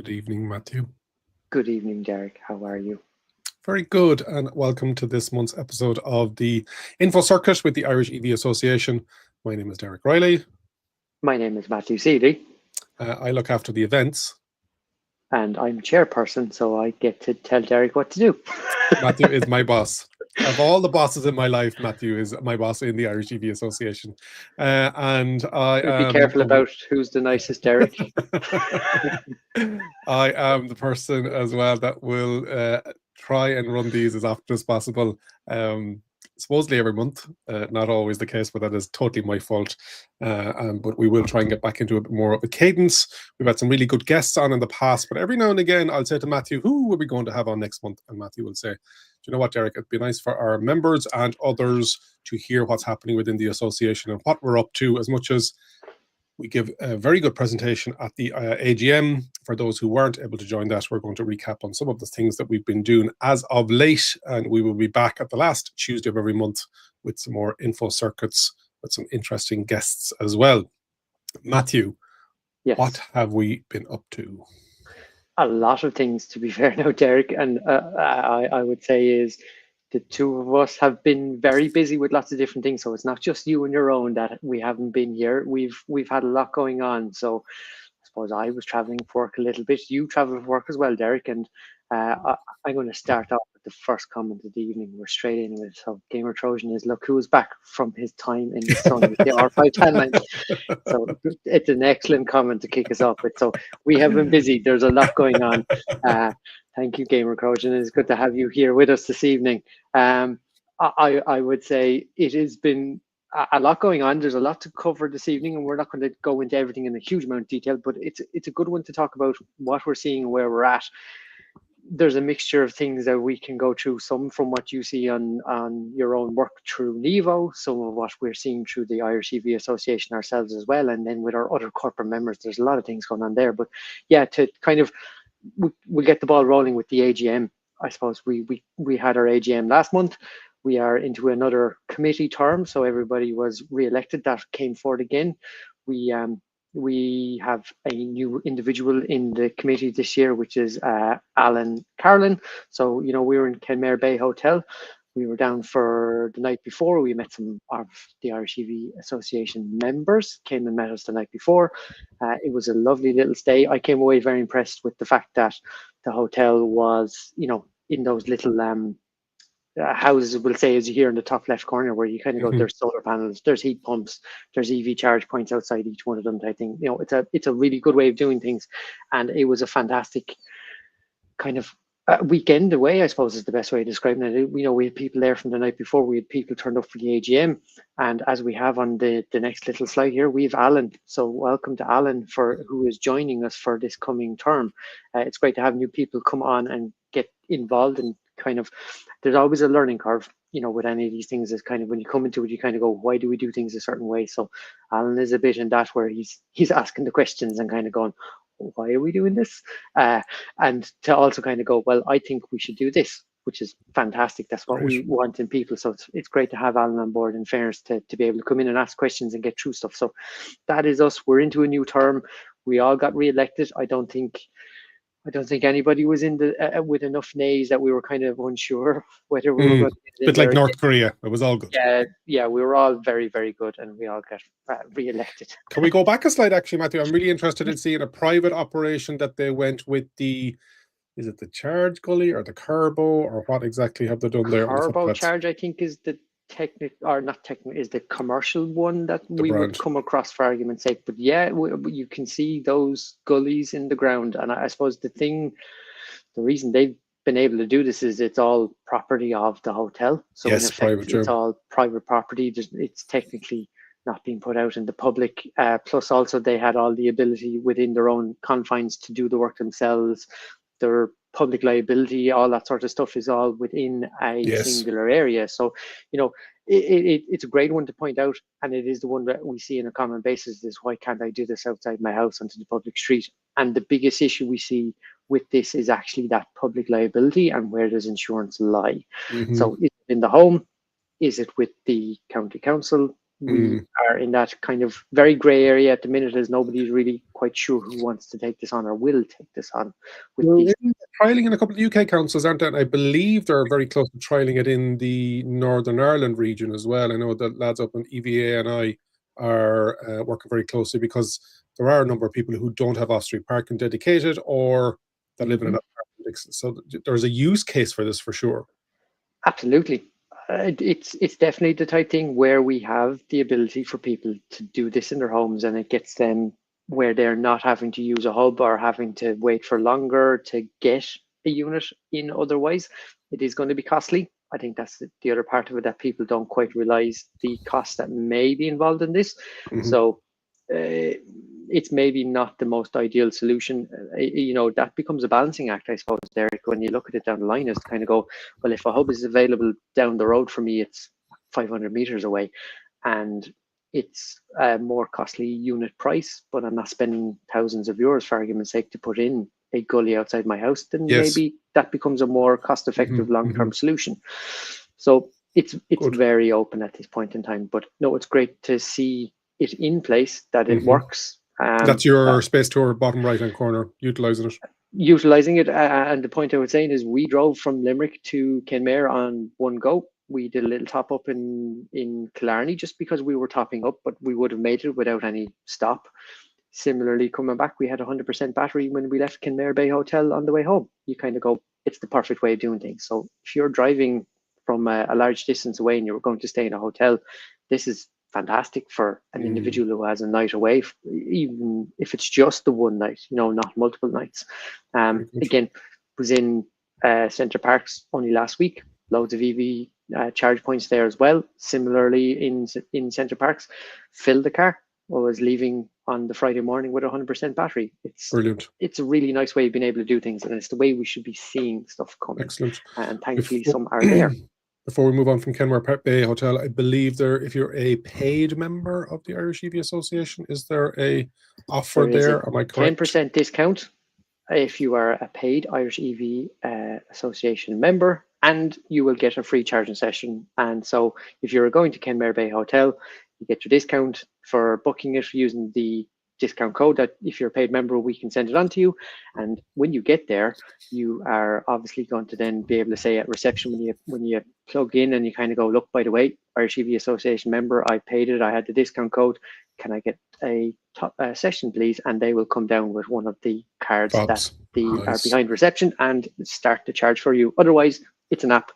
Good evening, Matthew. Good evening, Derek. How are you? Very good, and welcome to this month's episode of the Info Circuit with the Irish EV Association. My name is Derek Riley. My name is Matthew Seeley. I look after the events. And I'm chairperson, so I get to tell Derek what to do. Matthew is my boss. Of all the bosses in my life, Matthew is my boss in the Irish EV Association. And I Be careful about who's the nicest, Derek. I am the person as well that will try and run these as often as possible. Supposedly every month, not always the case, but that is totally my fault. But we will try and get back into a bit more of a cadence. We've had some really good guests on in the past, but every now and again, I'll say to Matthew, who are we going to have on next month? And Matthew will say, do you know what, Derek, it'd be nice for our members and others to hear what's happening within the association and what we're up to, as much as we give a very good presentation at the AGM. For those who weren't able to join that, we're going to recap on some of the things that we've been doing as of late, and we will be back at the last Tuesday of every month with some more info circuits with some interesting guests as well. Matthew, yes. What have we been up to? A lot of things, to be fair now, Derek, and I would say is the two of us have been very busy with lots of different things. So it's not just you and your own that we haven't been here. We've had a lot going on. So I suppose I was traveling for work a little bit. You travel for work as well, Derek. And I'm going to start off with the first comment of the evening. We're straight in with so Gamer Trojan is look who's back from his time in the sun with the R510 line. So it's an excellent comment to kick us off with. So we have been busy. There's a lot going on. Thank you, Gamer Trojan. It's good to have you here with us this evening. I would say it has been a lot going on. There's a lot to cover this evening, and we're not going to go into everything in a huge amount of detail, but it's a good one to talk about what we're seeing and where we're at. There's a mixture of things that we can go through, some from what you see on your own work through IEVA, some of what we're seeing through the Irish EV Association ourselves as well, and then with our other corporate members, there's a lot of things going on there. But yeah, to kind of we'll get the ball rolling with the AGM. I suppose we had our AGM last month. We are into another committee term, so everybody was re-elected. That came forward again. We have a new individual in the committee this year, which is Alan Carlin. So we were in Kenmare Bay Hotel. We were down for the night before. We met some of the Irish EV Association members, came and met us the night before. It was a lovely little stay. I came away very impressed with the fact that the hotel was, in those little houses, we'll say, as you hear in the top left corner, where you kind of go, there's solar panels, there's heat pumps, there's EV charge points outside each one of them type thing. It's a really good way of doing things. And it was a fantastic kind of weekend away, I suppose, is the best way of describing it. We had people there from the night before. We had people turned up for the AGM, and as we have on the next little slide here, we have Alan. So welcome to Alan, who is joining us for this coming term. It's great to have new people come on and get involved, and kind of there's always a learning curve, with any of these things. Is kind of when you come into it, you kind of go, why do we do things a certain way? So Alan is a bit in that, where he's asking the questions and kind of going, why are we doing this? And to also kind of go, well, I think we should do this, which is fantastic. That's what we want in people. So it's great to have Alan on board, in fairness, to be able to come in and ask questions and get through stuff. So that is us. We're into a new term. We all got re-elected. I don't think anybody was in the with enough nays that we were kind of unsure whether we were going to be bit like North Korea. It was all good. Yeah, we were all very, very good, and we all got re-elected. Can we go back a slide, actually, Matthew? I'm really interested in seeing a private operation that they went with is it the Charge Gully or the Carbo, or what exactly have they done there? Carbo Charge, I think, is the is the commercial one that we would come across, for argument's sake. But yeah, you can see those gullies in the ground, and I suppose the reason they've been able to do this is it's all property of the hotel. So yes, in effect, it's all private property. It's technically not being put out in the public. Plus, also they had all the ability within their own confines to do the work themselves. Their public liability, all that sort of stuff is all within a singular area. So, it's a great one to point out, and it is the one that we see on a common basis is, why can't I do this outside my house onto the public street? And the biggest issue we see with this is actually that public liability, and where does insurance lie? So is it in the home? Is it with the county council? we are in that kind of very grey area at the minute, as nobody's really quite sure who wants to take this on or will take this on. With Well, these. trialing in a couple of UK councils, aren't they? And I believe they're very close to trialing it in the Northern Ireland region as well. I know the lads up in EVA and I are working very closely, because there are a number of people who don't have off-street parking dedicated, or that live in an apartment. So there's a use case for this for sure. Absolutely. It's definitely the type thing where we have the ability for people to do this in their homes, and it gets them where they're not having to use a hub or having to wait for longer to get a unit in. Otherwise, it is going to be costly. I think that's the other part of it, that people don't quite realize the cost that may be involved in this. So it's maybe not the most ideal solution. That becomes a balancing act, I suppose, Derek, when you look at it down the line, is to kind of go, well, if a hub is available down the road for me, it's 500 meters away, and it's a more costly unit price, but I'm not spending thousands of euros, for argument's sake, to put in a gully outside my house, then maybe that becomes a more cost-effective long-term solution. So it's very open at this point in time. But no, it's great to see it in place, that it works. That's your space tour, bottom right-hand corner, utilising it. Utilising it, and the point I was saying is, we drove from Limerick to Kenmare on one go. We did a little top up in Killarney just because we were topping up, but we would have made it without any stop. Similarly, coming back, we had 100% battery when we left Kenmare Bay Hotel on the way home. You kind of go, it's the perfect way of doing things. So if you're driving from a large distance away and you're going to stay in a hotel, this is fantastic for an individual who has a night away, even if it's just the one night, not multiple nights. Again, was in Centre Parks only last week. Loads of EV charge points there as well. Similarly, in Centre Parks, filled the car. I was leaving on the Friday morning with 100% battery. It's brilliant. It's a really nice way of being able to do things, and it's the way we should be seeing stuff coming. Excellent. And thankfully, some are there. Before we move on from Kenmare Bay Hotel, I believe if you're a paid member of the Irish EV Association, is there a offer there? Am I correct? 10% discount if you are a paid Irish EV Association member, and you will get a free charging session. And so if you're going to Kenmare Bay Hotel, you get your discount for booking it using the discount code that, if you're a paid member, we can send it on to you. And when you get there, you are obviously going to then be able to say at reception, when you plug in, and you kind of go, look, by the way, Irish EV Association member, I paid it, I had the discount code, can I get a session please? And they will come down with one of the cards that are behind reception and start the charge for you. Otherwise, it's an app.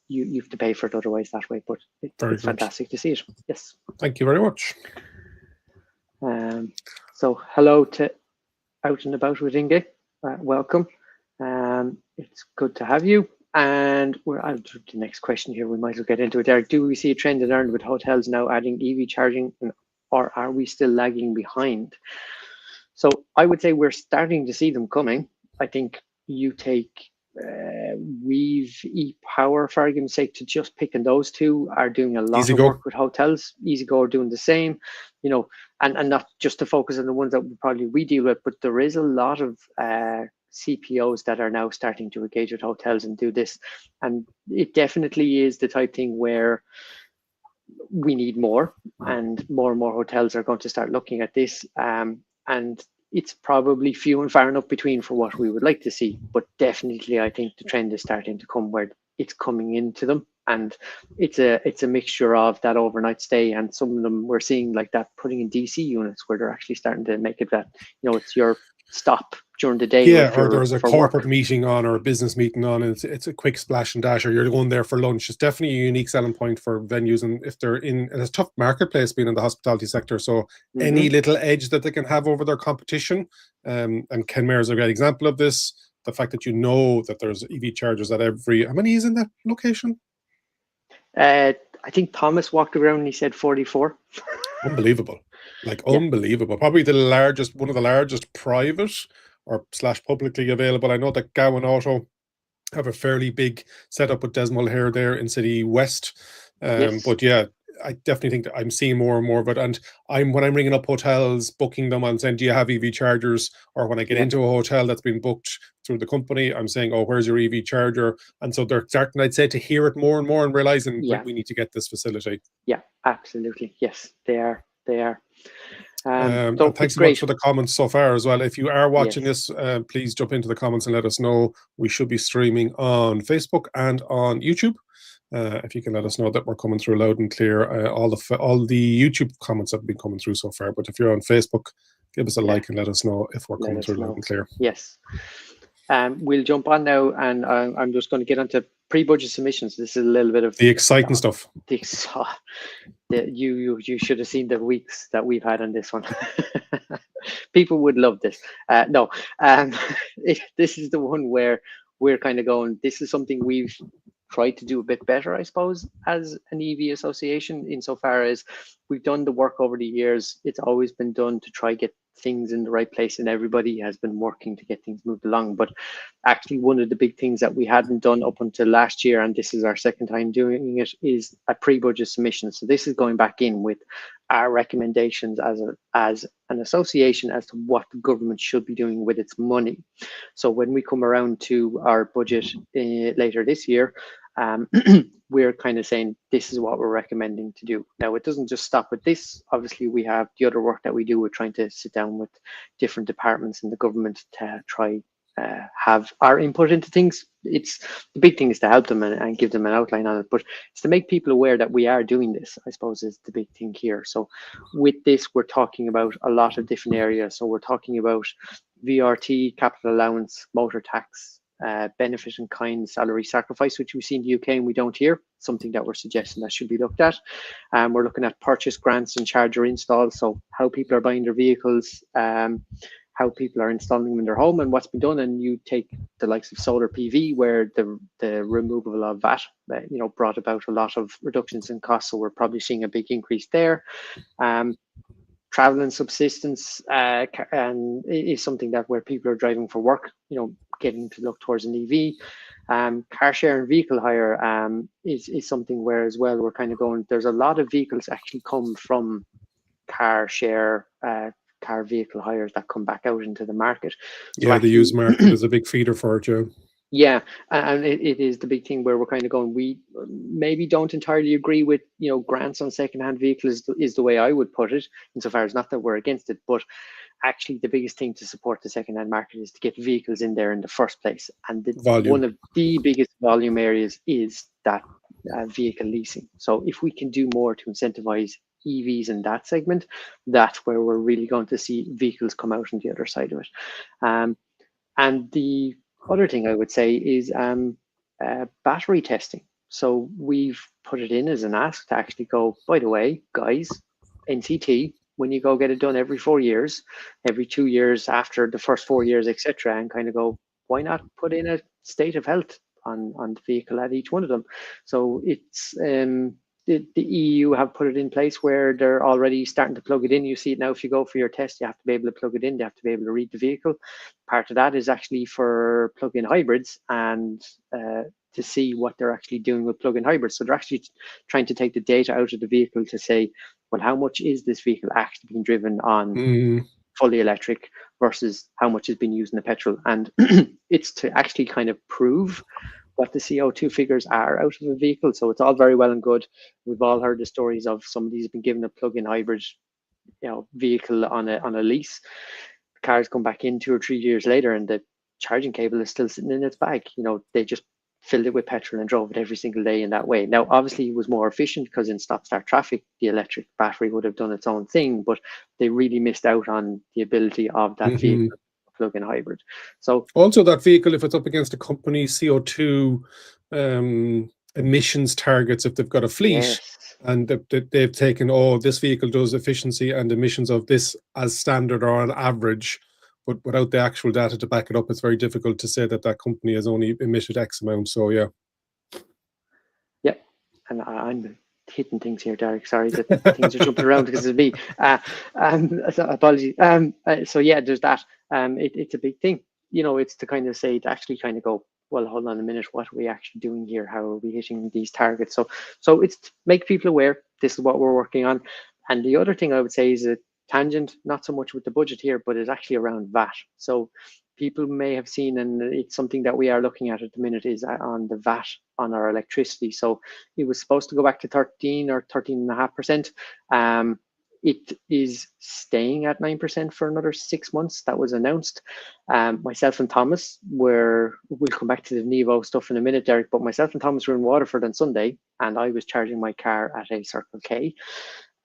You have to pay for it otherwise that way, but it's fantastic to see it. Yes. Thank you very much. So hello to Out and About with Inge. Welcome. It's good to have you. And we're on to the next question here. We might as well get into it, Derek. Do we see a trend in Ireland with hotels now adding EV charging, or are we still lagging behind? So I would say we're starting to see them coming. I think you take Weave, ePower, for argument's sake, to just picking those two, are doing a lot of work with hotels. EasyGo are doing the same, and not just to focus on the ones that we deal with, but there is a lot of CPOs that are now starting to engage with hotels and do this. And it definitely is the type thing where we need more, and more hotels are going to start looking at this. And it's probably few and far enough between for what we would like to see, but definitely I think the trend is starting to come where it's coming into them, and it's a mixture of that overnight stay, and some of them we're seeing like that putting in DC units where they're actually starting to make it that it's your stop during the day. Yeah, or there's a corporate meeting on, or a business meeting on, and it's a quick splash and dash, or you're going there for lunch. It's definitely a unique selling point for venues, and if they're in a tough marketplace being in the hospitality sector, so any little edge that they can have over their competition, and Kenmare is a great example of this. The fact that there's EV chargers at how many is in that location? I think Thomas walked around and he said 44. Unbelievable. Unbelievable. Probably one of the largest private or / publicly available. I know that Gowan Auto have a fairly big setup with Des Mulhere there in City West. But yeah, I definitely think that I'm seeing more and more of it. And when I'm ringing up hotels, booking them, and saying, "Do you have EV chargers?" Or when I get Yeah, into a hotel that's been booked through the company, I'm saying, "Oh, where's your EV charger?" And so they're starting, I'd say, to hear it more and more and realizing yeah, we need to get this facility. yeah, absolutely. Yes, they are. They are. And So it's thanks so much great. for the comments so far as well. If you are watching Yes. this, please jump into the comments and let us know. We should be streaming on Facebook and on YouTube. If you can let us know that we're coming through loud and clear. All the YouTube comments have been coming through so far, but if you're on Facebook, give us a Yeah. like and let us know if we're Let coming us through loud know. and clear. Yes. We'll jump on now, and I'm just going to get onto pre-budget submissions. This is a little bit of The exciting stuff. this. You should have seen the weeks that we've had on this one. People would love this. No, this is the one where we're kind of going. This is something we've tried to do a bit better, I suppose, as an EV association, insofar as we've done the work over the years. It's always been done to try get things in the right place, and everybody has been working to get things moved along. But actually, one of the big things that we hadn't done up until last year, and this is our second time doing it, is a pre-budget submission. So this is going back in with our recommendations as an association as to what the government should be doing with its money. So when we come around to our budget later this year, we're kind of saying this is what we're recommending to do. Now, it doesn't just stop with this. Obviously, we have the other work that we do. We're trying to sit down with different departments in the government to try have our input into things. It's the big thing is to help them and give them an outline on it, but it's to make people aware that we are doing this, I suppose, is the big thing here. So with this, we're talking about a lot of different areas. So we're talking about VRT, capital allowance, motor tax, benefit in kind, salary sacrifice, which we see in the UK and we don't here, something that we're suggesting that should be looked at. We're looking at purchase grants and charger installs, so how people are buying their vehicles, how people are installing them in their home and what's been done. And you take the likes of solar PV, where the removal of VAT, brought about a lot of reductions in costs. So we're probably seeing a big increase there. Travel and subsistence and is something that where people are driving for work, getting to look towards an EV. Car share and vehicle hire is something where as well we're kind of going, there's a lot of vehicles actually come from car share, car vehicle hires that come back out into the market. So Yeah, the used market is a big feeder for it, yeah. Yeah, and it is the big thing where we're kind of going, we maybe don't entirely agree with, grants on secondhand vehicles is the way I would put it, insofar as not that we're against it, but actually the biggest thing to support the secondhand market is to get vehicles in there in the first place. And one of the biggest volume areas is that vehicle leasing. So if we can do more to incentivize EVs in that segment, that's where we're really going to see vehicles come out on the other side of it. And the other thing I would say is battery testing. So we've put it in as an ask to actually go, by the way, guys, NCT, when you go get it done every 4 years, every 2 years after the first 4 years, etc., and kind of go, why not put in a state of health on the vehicle at each one of them? So it's the EU have put it in place where they're already starting to plug it in. You see it now. If you go for your test, you have to be able to plug it in. You have to be able to read the vehicle. Part of that is actually for plug-in hybrids and to see what they're actually doing with plug-in hybrids. So they're actually trying to take the data out of the vehicle to say, well, how much is this vehicle actually being driven on fully electric versus how much is being used in the petrol? And it's to actually kind of prove what the CO2 figures are out of a vehicle. So it's all very well and good. We've all heard the stories of somebody who's been given a plug-in hybrid, vehicle on a lease. The cars come back in 2 or 3 years later, and the charging cable is still sitting in its bag. They just filled it with petrol and drove it every single day in that way. Now, obviously, it was more efficient because in stop-start traffic, the electric battery would have done its own thing, but they really missed out on the ability of that vehicle plug-in hybrid. So also that vehicle, if it's up against a company CO2 emissions targets, if they've got a fleet, yes, and they've taken, this vehicle does efficiency and emissions of this as standard or on average, but without the actual data to back it up, it's very difficult to say that company has only emitted X amount. So yeah. Yep, and I'm hitting things here, Derek. Sorry that things are jumping around because of me. So apologies. So yeah, there's that. It's a big thing. It's to kind of say, to actually kind of go, well, hold on a minute, what are we actually doing here? How are we hitting these targets? So it's to make people aware this is what we're working on. And the other thing I would say is a tangent, not so much with the budget here, but it's actually around VAT. So people may have seen, and it's something that we are looking at the minute, is on the VAT on our electricity. So it was supposed to go back to 13 or 13.5%. It is staying at 9% for another 6 months. That was announced. Myself and Thomas we'll come back to the Nevo stuff in a minute, Derek, but myself and Thomas were in Waterford on Sunday, and I was charging my car at a Circle K.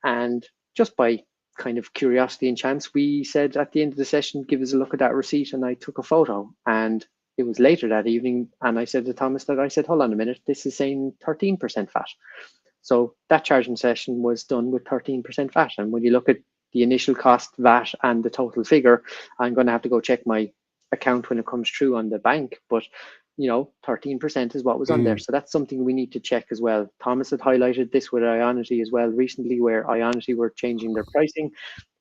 And just by kind of curiosity and chance, we said at the end of the session, give us a look at that receipt, and I took a photo. And it was later that evening, and I said to Thomas that I said, hold on a minute, this is saying 13% VAT. So that charging session was done with 13% VAT. And when you look at the initial cost, VAT, and the total figure, I'm going to have to go check my account when it comes through on the bank. But, 13% is what was on there. So that's something we need to check as well. Thomas had highlighted this with Ionity as well recently, where Ionity were changing their pricing.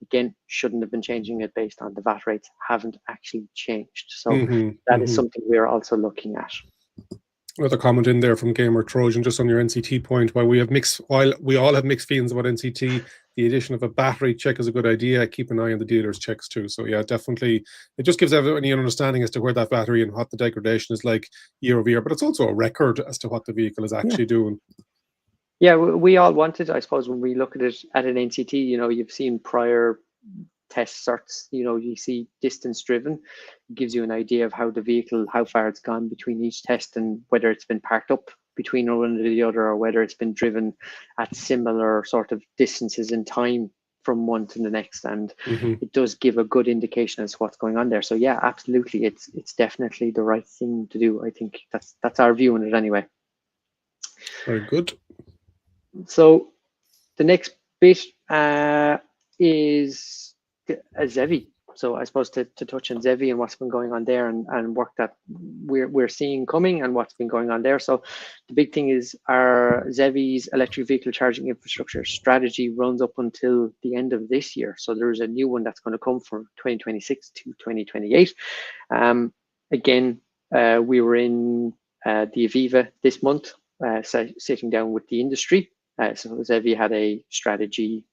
Again, shouldn't have been changing it based on the VAT rates haven't actually changed. So that is something we're also looking at. Another comment in there from Gamer Trojan, just on your NCT point. While we all have mixed feelings about NCT, the addition of a battery check is a good idea. Keep an eye on the dealer's checks too. So yeah, definitely, it just gives everyone an understanding as to where that battery and what the degradation is like year over year. But it's also a record as to what the vehicle is actually doing. Yeah, we all wanted, I suppose, when we look at it at an NCT, you've seen prior test certs, you see distance driven. It gives you an idea of how the vehicle, how far it's gone between each test, and whether it's been parked up between one and the other, or whether it's been driven at similar sort of distances in time from one to the next. And it does give a good indication as to what's going on there. So yeah, absolutely, it's definitely the right thing to do. I think that's our view on it anyway. Very good. So the next bit is ZEVI. So I suppose to touch on ZEVI and what's been going on there, and work that we're seeing coming and what's been going on there. So the big thing is our ZEVI's electric vehicle charging infrastructure strategy runs up until the end of this year. So there's a new one that's going to come from 2026 to 2028. Again, we were in the IEVA this month, sitting down with the industry. So ZEVI had a strategy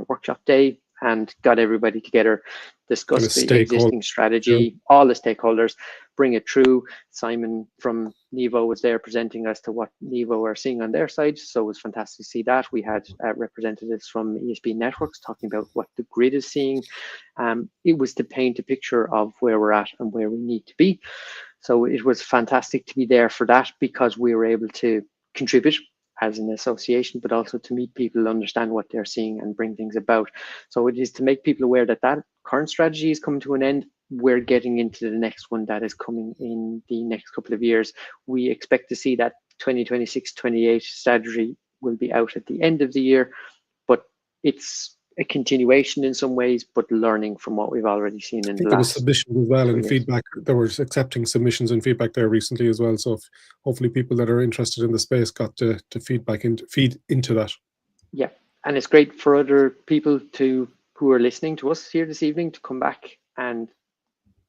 workshop day and got everybody together, discuss the existing strategy, all the stakeholders, bring it through. Simon from Nevo was there presenting as to what Nevo are seeing on their side. So it was fantastic to see that. We had representatives from ESB Networks talking about what the grid is seeing. It was to paint a picture of where we're at and where we need to be. So it was fantastic to be there for that, because we were able to contribute as an association, but also to meet people, understand what they're seeing and bring things about. So it is to make people aware that that current strategy is coming to an end. We're getting into the next one that is coming in the next couple of years. We expect to see that 2026-28 strategy will be out at the end of the year, but it's a continuation in some ways, but learning from what we've already seen in the last. There was submissions as well and feedback. There was accepting submissions and feedback there recently as well. So hopefully people that are interested in the space got to feed into that. Yeah, and it's great for other people who are listening to us here this evening to come back and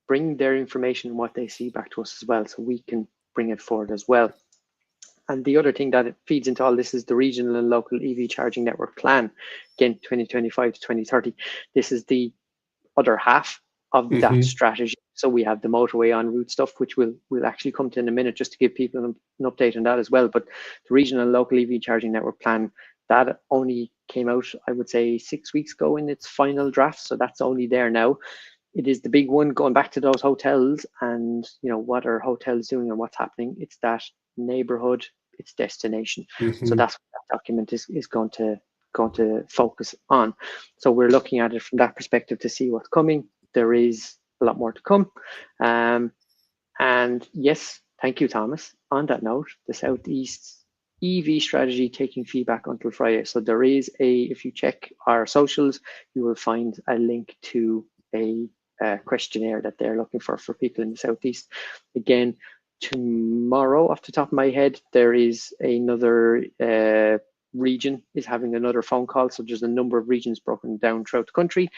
bring their information and what they see back to us as well, so we can bring it forward as well. And the other thing that it feeds into all this is the regional and local EV charging network plan, again, 2025 to 2030. This is the other half of that strategy. So we have the motorway en route stuff, which we'll actually come to in a minute, just to give people an update on that as well. But the regional and local EV charging network plan, that only came out, I would say, 6 weeks ago in its final draft. So that's only there now. It is the big one, going back to those hotels and, what are hotels doing and what's happening. It's that neighborhood, it's destination. So that's what that document is going to focus on. So we're looking at it from that perspective to see what's coming. There is a lot more to come. And yes, thank you, Thomas. On that note, the Southeast EV strategy taking feedback until Friday. So there is if you check our socials, you will find a link to a questionnaire that they're looking for people in the Southeast. Again, tomorrow, off the top of my head, there is another region is having another phone call. So there's a number of regions broken down throughout the country.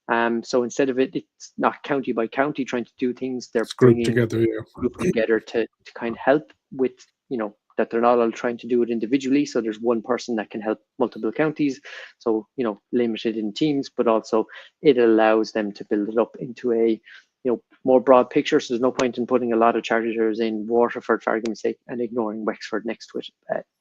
So instead of it's not county by county trying to do things, they're It's grouped bringing together, yeah. group together to kind of help with, that they're not all trying to do it individually. So there's one person that can help multiple counties. So, limited in teams, but also it allows them to build it up into a, more broad picture. So there's no point in putting a lot of chargers in Waterford, for argument's sake, and ignoring Wexford next to it.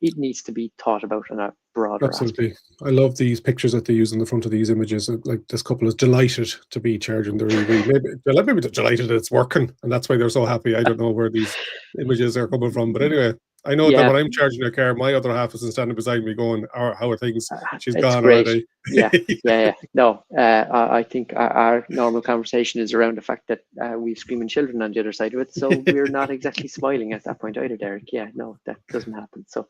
It needs to be thought about in a broader Absolutely. aspect. I love these pictures that they use in the front of these images. Like, this couple is delighted to be charging their EV. Maybe they're delighted that it's working, and that's why they're so happy. I don't know where these images are coming from, but anyway, I know that Yeah, when I'm charging a car, my other half isn't standing beside me going, how are things? She's it's gone, or are great. they? Yeah, yeah. No, I think our normal conversation is around the fact that we have screaming children on the other side of it, so we're not exactly smiling at that point either, Derek. Yeah, no, that doesn't happen. So,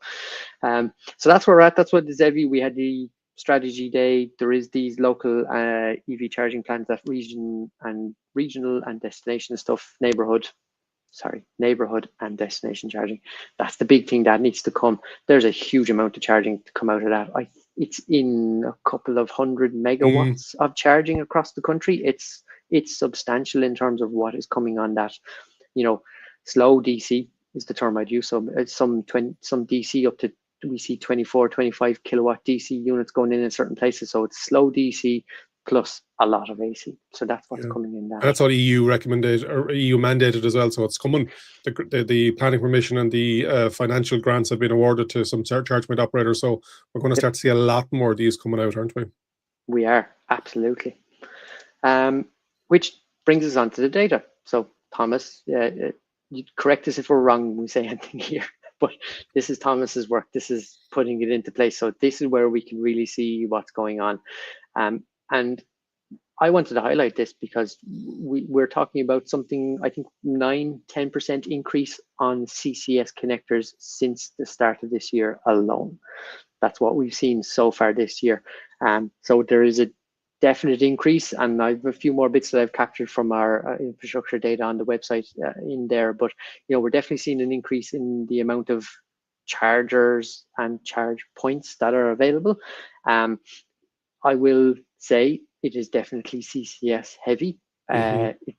so that's where we're at. That's what the ZEVI. We had the strategy day. There is these local EV charging plans that regional and destination stuff, neighborhood and destination charging. That's the big thing that needs to come. There's a huge amount of charging to come out of that. It's in a couple of 100 megawatts of charging across the country. It's substantial in terms of what is coming on that. Slow DC is the term I'd use. So some DC up to, we see 24, 25 kilowatt DC units going in certain places. So it's slow DC plus a lot of AC. So that's what's coming in that. That's what EU recommended or EU mandated as well. So it's coming. The planning permission and the financial grants have been awarded to some charge point operators. So we're going to start to see a lot more of these coming out, aren't we? We are, absolutely. Which brings us on to the data. So Thomas, you correct us if we're wrong when we say anything here, but this is Thomas's work. This is putting it into place. So this is where we can really see what's going on. And I wanted to highlight this because we're talking about something, I think 9-10% increase on CCS connectors since the start of this year alone. That's what we've seen so far this year. So there is a definite increase, and I have a few more bits that I've captured from our infrastructure data on the website in there. But we're definitely seeing an increase in the amount of chargers and charge points that are available. I will say it is definitely CCS heavy.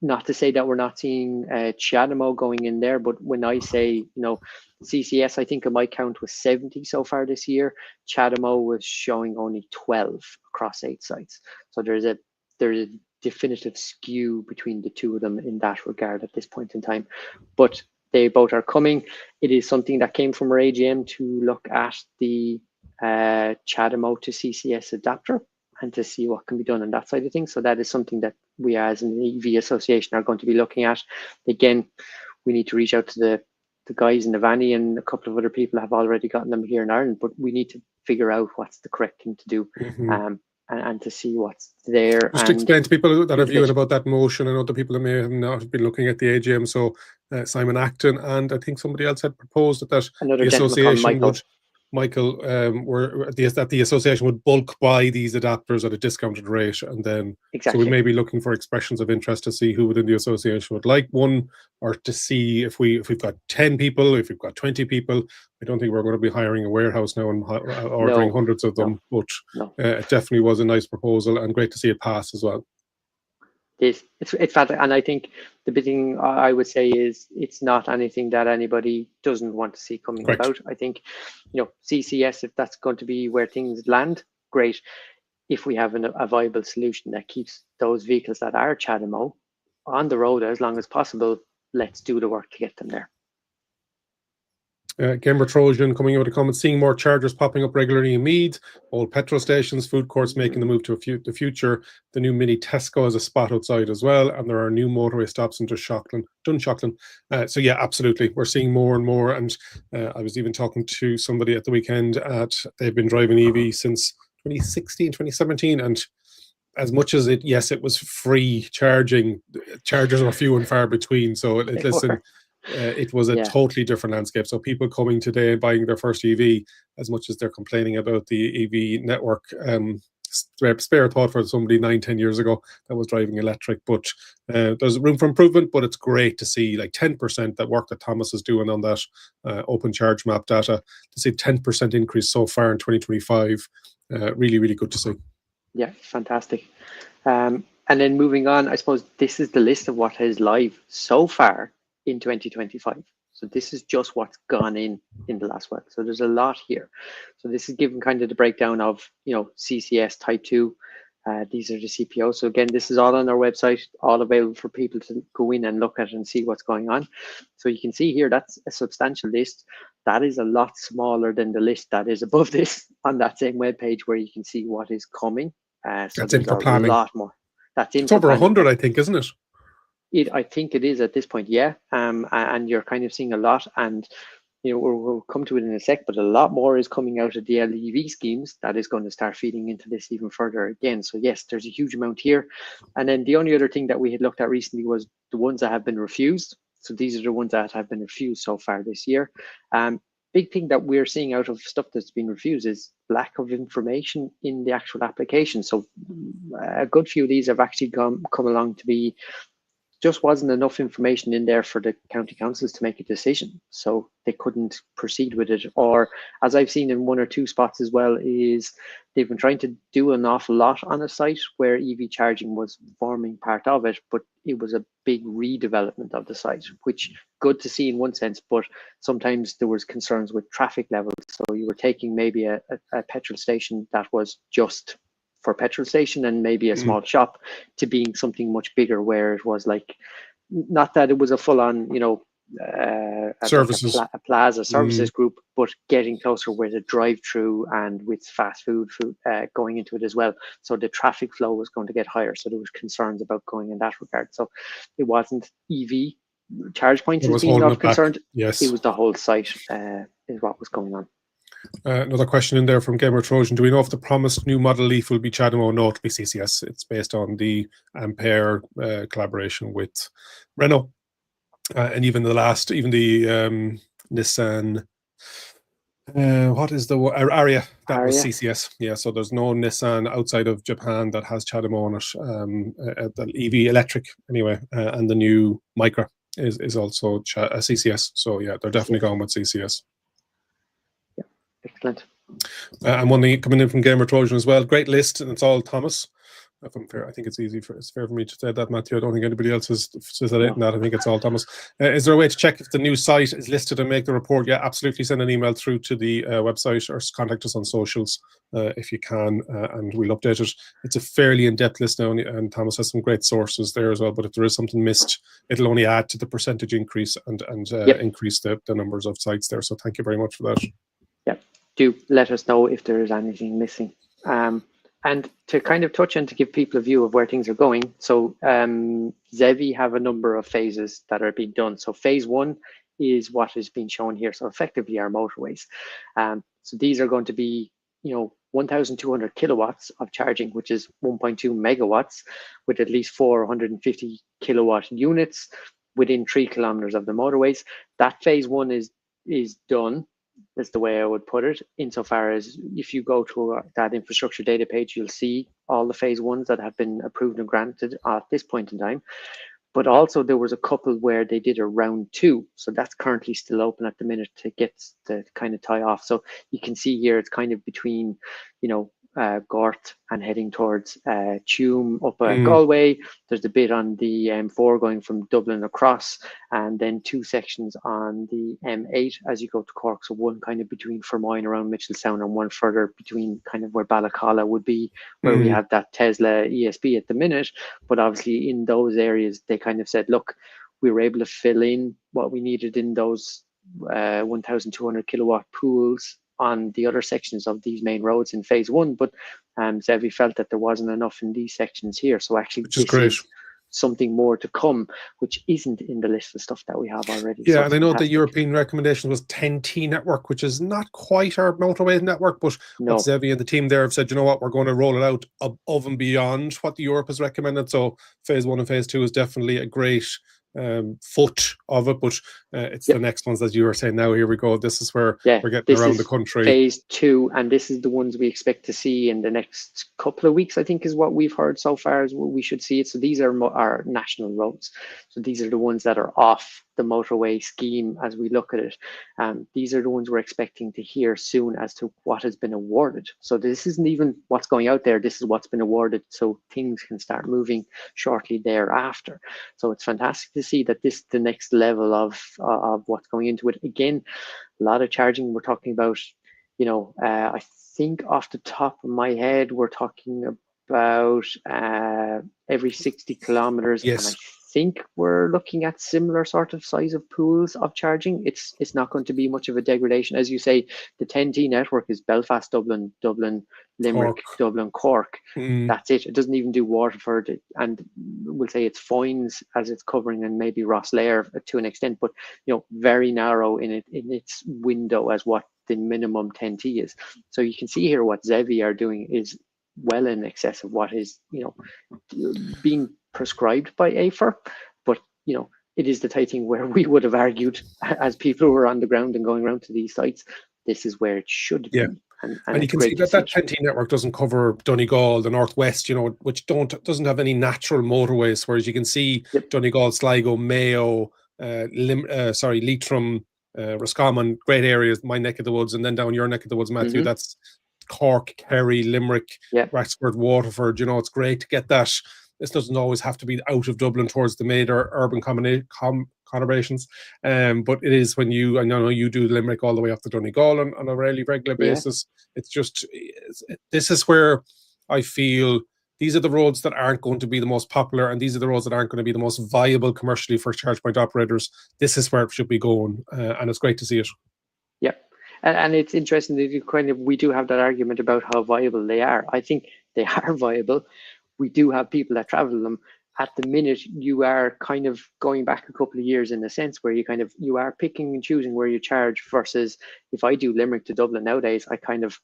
Not to say that we're not seeing CHAdeMO going in there, but when I say CCS, I think my count was 70 so far this year. CHAdeMO was showing only 12 across 8 sites. So there's a definitive skew between the two of them in that regard at this point in time. But they both are coming. It is something that came from our AGM to look at the CHAdeMO to CCS adapter and to see what can be done on that side of things. So that is something that we as an EV association are going to be looking at. Again, we need to reach out to the guys in the Vanny, and a couple of other people have already gotten them here in Ireland, but we need to figure out what's the correct thing to do and to see what's there. Just explain to people that are viewing about that motion and other people that may have not been looking at the AGM. So Simon Acton and I think somebody else had proposed that another the association Michael. that the association would bulk buy these adapters at a discounted rate, and then Exactly. So we may be looking for expressions of interest to see who within the association would like one, or to see if we've got 10 people, if we've got 20 people. I don't think we're going to be hiring a warehouse now and ordering hundreds of them, but it definitely was a nice proposal and great to see it pass as well. It's fantastic, and I think the big thing I would say is it's not anything that anybody doesn't want to see coming about. I think CCS, if that's going to be where things land, great. If we have a viable solution that keeps those vehicles that are CHAdeMO on the road as long as possible, let's do the work to get them there. Gamer Trojan coming out with a comment, seeing more chargers popping up regularly in Meath, old petrol stations, food courts making the move to the future. The new mini Tesco has a spot outside as well, and there are new motorway stops into Dunshaughlin. So yeah, absolutely, we're seeing more and more. And I was even talking to somebody at the weekend they've been driving EV since 2016, 2017, and as much as it was free charging, chargers were few and far between. So it was a totally different landscape. So people coming today and buying their first EV, as much as they're complaining about the EV network, spare thought for somebody 9-10 years ago that was driving electric. But there's room for improvement, but it's great to see like 10%, that work that Thomas is doing on that open charge map data, to see 10% increase so far in 2025. Really, really good to see. Yeah, fantastic. And then moving on, I suppose this is the list of what is live so far in 2025. So this is just what's gone in the last week. So there's a lot here. So this is given kind of the breakdown of, CCS type 2. These are the CPO. So again, this is all on our website, all available for people to go in and look at and see what's going on. So you can see here, that's a substantial list. That is a lot smaller than the list that is above this on that same web page, where you can see what is coming. So That's in there's for a planning. lot more. That's in It's for over planning. 100, I think, isn't it? I think it is at this point, yeah. And you're kind of seeing a lot, and we'll come to it in a sec, but a lot more is coming out of the LEV schemes that is going to start feeding into this even further again. So yes, there's a huge amount here. And then the only other thing that we had looked at recently was the ones that have been refused. So these are the ones that have been refused so far this year. Big thing that we're seeing out of stuff that's been refused is lack of information in the actual application. So a good few of these have actually come along to be just wasn't enough information in there for the county councils to make a decision, so they couldn't proceed with it. Or, as I've seen in one or two spots as well, is they've been trying to do an awful lot on a site where EV charging was forming part of it, but it was a big redevelopment of the site, which good to see in one sense, but sometimes there was concerns with traffic levels. So you were taking maybe a petrol station that was just for petrol station and maybe a small shop to being something much bigger, where it was like, not that it was a full-on, Services. like a plaza services group, but getting closer with a drive-through and with fast food going into it as well. So the traffic flow was going to get higher. So there was concerns about going in that regard. So it wasn't EV charge points as being of concern. Yes, it was the whole site is what was going on. Another question in there from Gamer Trojan. Do we know if the promised new Model Leaf will be CHAdeMO? No, it'll be CCS. It's based on the Ampere collaboration with Renault. And even the Nissan, what is the Aria? That was CCS. Yeah, so there's no Nissan outside of Japan that has CHAdeMO on it. The EV electric, anyway, and the new Micra is also a CCS. So yeah, they're definitely going with CCS. Excellent. And one thing coming in from Gamer Trojan as well, great list, and it's all Thomas. If I'm fair, I think it's fair for me to say that, Matthew. I don't think anybody else has said it in that. I think it's all Thomas. Is there a way to check if the new site is listed and make the report? Yeah, absolutely. Send an email through to the website or contact us on socials if you can, and we'll update it. It's a fairly in-depth list now, and Thomas has some great sources there as well. But if there is something missed, it'll only add to the percentage increase and increase the numbers of sites there. So thank you very much for that. Yep. Do let us know if there is anything missing. And to kind of touch and to give people a view of where things are going. So ZEVI have a number of phases that are being done. So phase 1 is what is being shown here. So effectively our motorways. So these are going to be, 1,200 kilowatts of charging, which is 1.2 megawatts, with at least 450 kilowatt units within 3 kilometers of the motorways. That phase 1 is done. That's the way I would put it, insofar as if you go to that infrastructure data page, you'll see all the phase 1s that have been approved and granted at this point in time. But also there was a couple where they did a round 2. So that's currently still open at the minute to get the kind of tie off. So you can see here, it's kind of between, Gort and heading towards Tuam up Galway. There's a bit on the M4 going from Dublin across, and then 2 sections on the M8 as you go to Cork. So one kind of between Fermoyne around Mitchelstown, and one further between kind of where Ballacalla would be, where we have that Tesla ESB at the minute. But obviously in those areas, they kind of said, look, we were able to fill in what we needed in those 1,200 kilowatt pools on the other sections of these main roads in phase 1, but ZEVI felt that there wasn't enough in these sections here. So actually this is something more to come, which isn't in the list of stuff that we have already. Yeah, so and I know the European recommendation was 10T network, which is not quite our motorway network, but what ZEVI and the team there have said, you know what, we're going to roll it out above and beyond what the Europe has recommended. So phase 1 and phase 2 is definitely a great foot of it, but it's the next ones that you were saying. Now here we go, this is where we're getting around the country. Phase 2, and this is the ones we expect to see in the next couple of weeks, I think, is what we've heard so far, is what we should see it. So these are our national roads, so these are the ones that are off the motorway scheme as we look at it. These are the ones we're expecting to hear soon as to what has been awarded. So this isn't even what's going out there, this is what's been awarded, so things can start moving shortly thereafter. So it's fantastic to see that this is the next level of what's going into it. Again, a lot of charging. We're talking about, I think off the top of my head, we're talking about every 60 kilometers. Yes. And I think we're looking at similar sort of size of pools of charging. It's not going to be much of a degradation. As you say, the 10T network is Belfast, Dublin, Limerick, Cork. Dublin, Cork. Mm. That's it. It doesn't even do Waterford, and we'll say it's Foynes as it's covering, and maybe Rosslare to an extent, but very narrow in its window as what the minimum 10T is. So you can see here what Zevi are doing is well in excess of what is being prescribed by AFER, but it is the type thing where we would have argued as people who are on the ground and going around to these sites, this is where it should be. And you can see that 10T network doesn't cover Donegal, the northwest, which doesn't have any natural motorways. Whereas you can see Donegal, Sligo, Mayo, Leitrim, Roscommon, great areas, my neck of the woods, and then down your neck of the woods, Matthew. That's Cork, Kerry, Limerick, Wexford, Waterford. It's great to get that. This doesn't always have to be out of Dublin towards the major urban conurbations, but it is when I know you do Limerick all the way up to Donegal on a really regular basis. It's just, this is where I feel these are the roads that aren't going to be the most popular, and these are the roads that aren't going to be the most viable commercially for charge point operators. This is where it should be going, and it's great to see it. Yeah. And it's interesting that we do have that argument about how viable they are. I think they are viable. We do have people that travel them. At the minute, you are kind of going back a couple of years in a sense where you are picking and choosing where you charge, versus if I do Limerick to Dublin nowadays, I kind of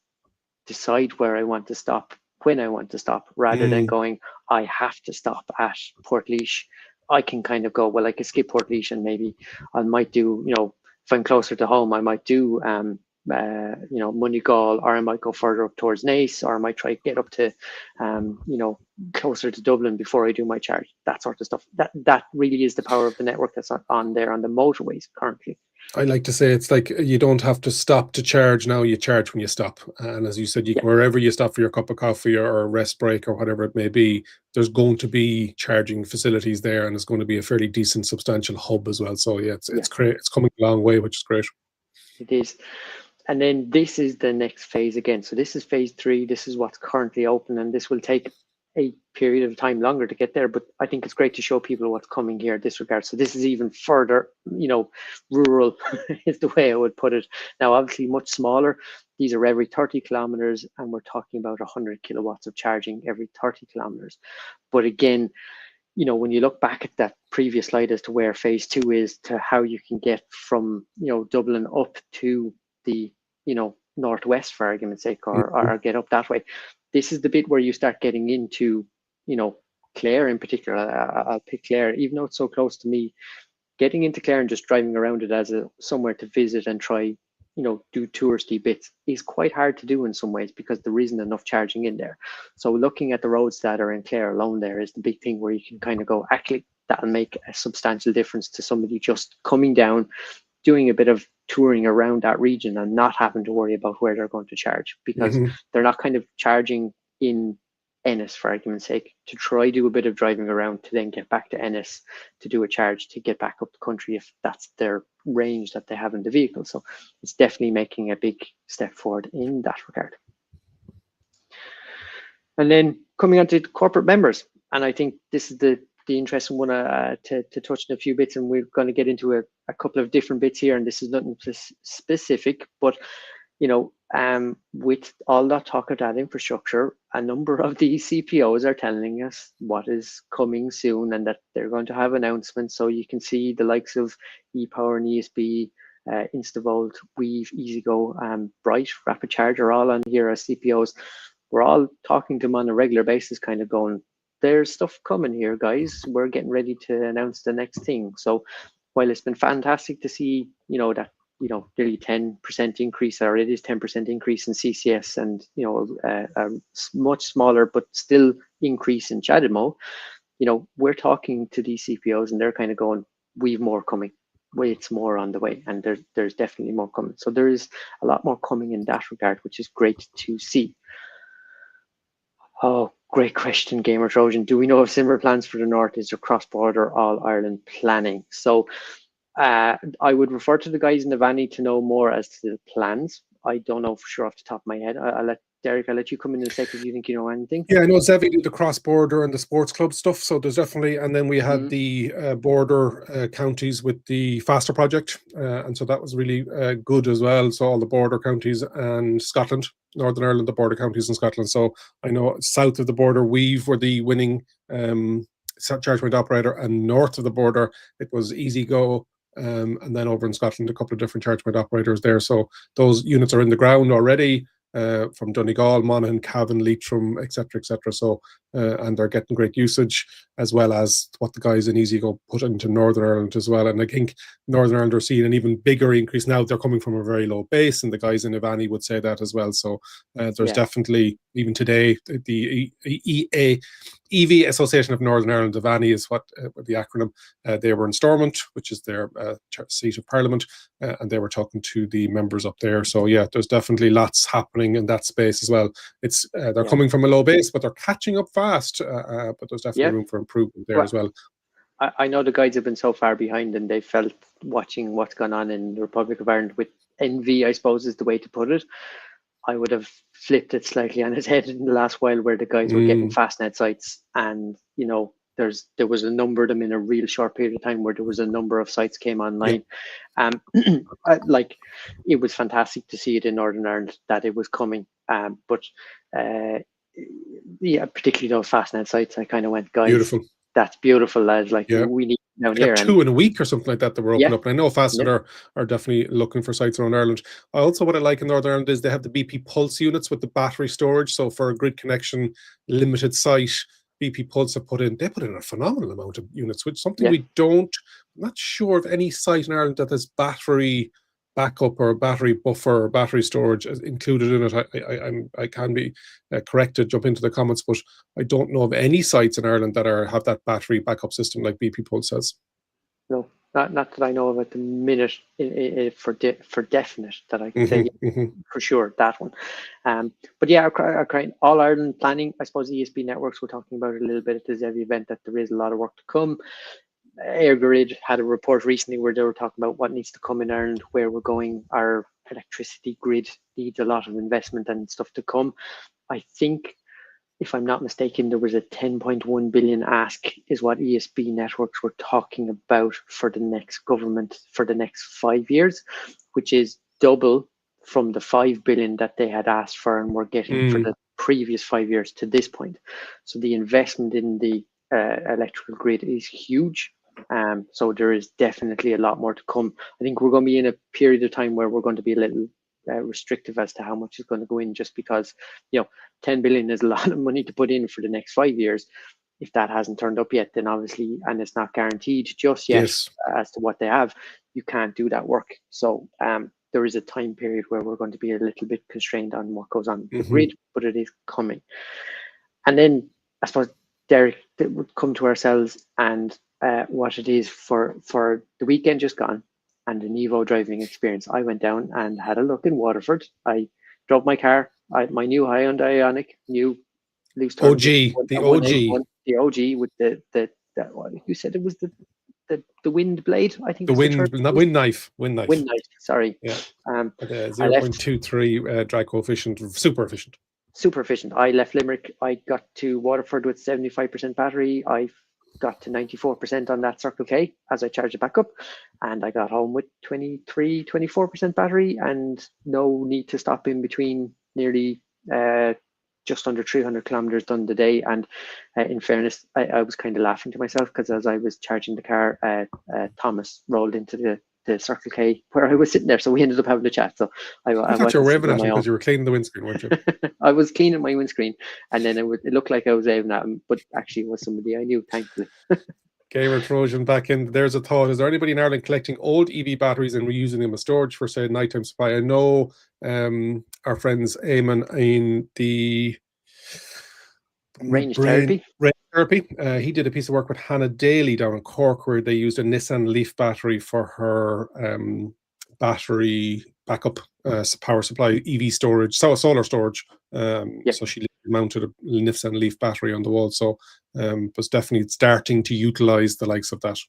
decide where I want to stop, when I want to stop, rather than going, I have to stop at Portlaoise. I can kind of go, well, I can skip Portlaoise and maybe I might do, if I'm closer to home, I might do Moneygall, or I might go further up towards Naas, or I might try to get up to closer to Dublin before I do my charge. That sort of stuff. That really is the power of the network that's on there on the motorways currently. I like to say it's like you don't have to stop to charge now, you charge when you stop. And as you said, wherever you stop for your cup of coffee or a rest break or whatever it may be, there's going to be charging facilities there, and it's going to be a fairly decent, substantial hub as well. So it's great. It's coming a long way, which is great. It is. And then this is the next phase again. So this is phase 3. This is what's currently open, and this will take a period of time longer to get there. But I think it's great to show people what's coming here in this regard. So this is even further, rural is the way I would put it. Now, obviously much smaller. These are every 30 kilometers, and we're talking about 100 kilowatts of charging every 30 kilometers. But again, when you look back at that previous slide as to where phase 2 is, to how you can get from, Dublin up to the, northwest, for argument's sake, or get up that way. This is the bit where you start getting into, Clare in particular. I'll pick Clare, even though it's so close to me. Getting into Clare and just driving around it as somewhere to visit and try, do touristy bits is quite hard to do in some ways, because there isn't enough charging in there. So looking at the roads that are in Clare alone, there is the big thing where you can kind of go, actually, that'll make a substantial difference to somebody just coming down, doing a bit of touring around that region and not having to worry about where they're going to charge, because they're not kind of charging in Ennis, for argument's sake, to try do a bit of driving around to then get back to Ennis to do a charge to get back up the country if that's their range that they have in the vehicle. So it's definitely making a big step forward in that regard. And then coming on to corporate members, and I think this is the interesting one to touch on a few bits, and we're going to get into a couple of different bits here, and this is nothing specific, but with all that talk of that infrastructure, a number of these CPOs are telling us what is coming soon and that they're going to have announcements. So you can see the likes of ePower and ESB, InstaVolt, Weave, EasyGo, Bright, Rapid Charge are all on here as CPOs. We're all talking to them on a regular basis, kind of going, there's stuff coming here, guys. We're getting ready to announce the next thing. So while it's been fantastic to see, that, nearly 10% increase, or it is 10% increase in CCS, and, a much smaller, but still increase in CHAdeMO, we're talking to these CPOs and they're kind of going, we've more coming. it's more on the way, and there's definitely more coming. So there is a lot more coming in that regard, which is great to see. Oh, great question, Gamer Trojan. Do we know of similar plans for the North? Is there cross-border All-Ireland planning? So I would refer to the guys in the Vanny to know more as to the plans. I don't know for sure off the top of my head. I'll let Derek, I'll let you come in a second if you think you know anything. Yeah, I know Zevi did the cross-border and the sports club stuff, so there's definitely, and then we had the border counties with the FASTER project, and so that was really good as well. So all the border counties and Scotland, Northern Ireland, the border counties in Scotland. So I know south of the border, Weave were the winning charge point operator, and north of the border, it was Easy Go. And then over in Scotland, a couple of different charge point operators there. So those units are in the ground already. From Donegal, Monaghan, Cavan, Leitrim, etc., etc. So, and they're getting great usage, as well as what the guys in EasyGo put into Northern Ireland as well. And I think Northern Ireland are seeing an even bigger increase now. They're coming from a very low base, and the guys in Ivani would say that as well. So there's definitely, even today, the EV Association of Northern Ireland, Ivani is what the acronym. They were in Stormont, which is their seat of Parliament, and they were talking to the members up there. So yeah, there's definitely lots happening in that space as well. It's they're coming from a low base, but they're catching up fast. But there's definitely room for improvement there as well. I know the guys have been so far behind, and they felt watching what's gone on in the Republic of Ireland with envy, I suppose is the way to put it. I would have flipped it slightly on its head in the last while, where the guys were getting fastnet sites, and you know, there was a number of them in a real short period of time where there was a number of sites came online. Like, it was fantastic to see it in Northern Ireland that it was coming. But yeah, particularly those fastnet sites, I kind of went, guys, beautiful. That's beautiful, lads. Like, we need down here. Two in a week or something like that were open up. And I know Fastnet are definitely looking for sites around Ireland. Also, what I like in Northern Ireland is they have the BP Pulse units with the battery storage. So for a grid connection limited site, BP Pulse have put in a phenomenal amount of units, which is something we don't, I'm not sure of any site in Ireland that has battery backup or battery buffer or battery storage included in it. I can be corrected, jump into the comments, but I don't know of any sites in Ireland that have that battery backup system like BP Pulse has. No, not that I know of at the minute for definite that I can say for sure that one. But yeah, our All Ireland planning, I suppose ESB Networks, we're talking about it a little bit at the Zevi event, that there is a lot of work to come. Airgrid had a report recently where they were talking about what needs to come in Ireland, where we're going. Our electricity grid needs a lot of investment and stuff to come. I think, if I'm not mistaken, there was a 10.1 billion ask is what ESB Networks were talking about for the next government for the next 5 years, which is double from the 5 billion that they had asked for and were getting for the previous 5 years to this point. So the investment in the electrical grid is huge. So there is definitely a lot more to come. I think we're going to be in a period of time where we're going to be a little restrictive as to how much is going to go in, just because, you know, 10 billion is a lot of money to put in for the next 5 years. If that hasn't turned up yet, then obviously, and it's not guaranteed just yet as to what they have, you can't do that work. So there is a time period where we're going to be a little bit constrained on what goes on the grid, but it is coming. And then I suppose, Derek, that would come to ourselves and what it is for the weekend just gone and an Evo driving experience. I went down and had a look in Waterford. I drove my car, my new Hyundai Ioniq, new loose turn, the OG with the what you said it was the wind blade, I think. The wind knife. Sorry. Yeah. 0.23 drag coefficient, super efficient. Super efficient. I left Limerick. I got to Waterford with 75% battery. I got to 94% on that Circle K as I charged it back up, and I got home with 24% battery and no need to stop in between. Nearly just under 300 kilometers done the day. And in fairness, I was kind of laughing to myself, because as I was charging the car, Thomas rolled into the Circle K where I was sitting there, so we ended up having a chat. So I thought you were waving at him because you were cleaning the windscreen, weren't you? I was cleaning my windscreen, and then it looked like I was waving at him, but actually it was somebody I knew, thankfully. Gamer Trojan back in. There's a thought. Is there anybody in Ireland collecting old EV batteries and reusing them as storage for, say, nighttime supply? I know our friends Eamon in the Range therapy. Brain therapy. He did a piece of work with Hannah Daly down in Cork, where they used a Nissan Leaf battery for her battery backup power supply, EV storage, so solar storage. Yep. So she mounted a Nissan Leaf battery on the wall. So was definitely starting to utilize the likes of that.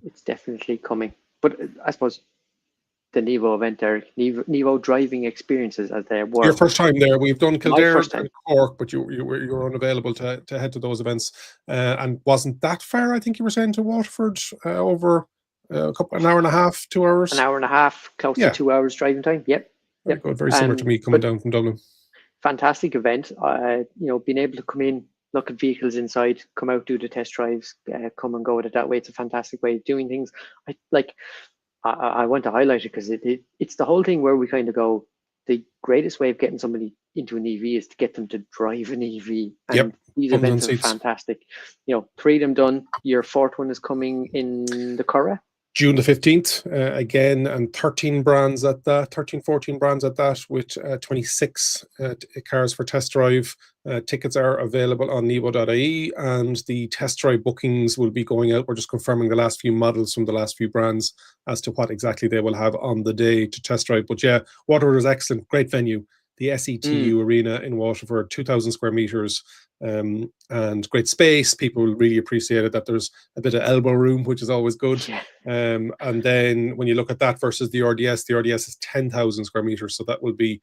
It's definitely coming. But I suppose the Nevo event, Derek, Nevo driving experiences as they were. Your first time there. We've done Kildare and Cork, but you were unavailable to head to those events, and wasn't that far. I think you were saying to Waterford over an hour and a half, 2 hours. An hour and a half, close to 2 hours driving time. Yep. Very good. Very similar to me coming down from Dublin. Fantastic event. Being able to come in, look at vehicles inside, come out, do the test drives, come and go with it that way. It's a fantastic way of doing things. I want to highlight it because it's the whole thing where we kind of go, the greatest way of getting somebody into an EV is to get them to drive an EV. And these events are fantastic. 3 of them done. Your 4th one is coming in the Curragh. June the 15th, again, and 13 brands at that, 13, 14 brands at that, with 26 cars for test drive. Tickets are available on nevo.ie, and the test drive bookings will be going out. We're just confirming the last few models from the last few brands as to what exactly they will have on the day to test drive. But yeah, Waterford is excellent, great venue. The SETU Arena in Waterford, 2,000 square meters, and great space. People really appreciated that there's a bit of elbow room, which is always good. Yeah. And then when you look at that versus the RDS is 10,000 square meters, so that will be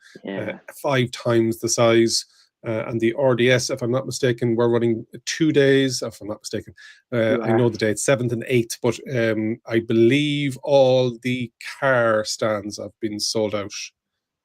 5 times the size. And the RDS, if I'm not mistaken, we're running 2 days. If I'm not mistaken, I know the date, 7th and 8th, but I believe all the car stands have been sold out.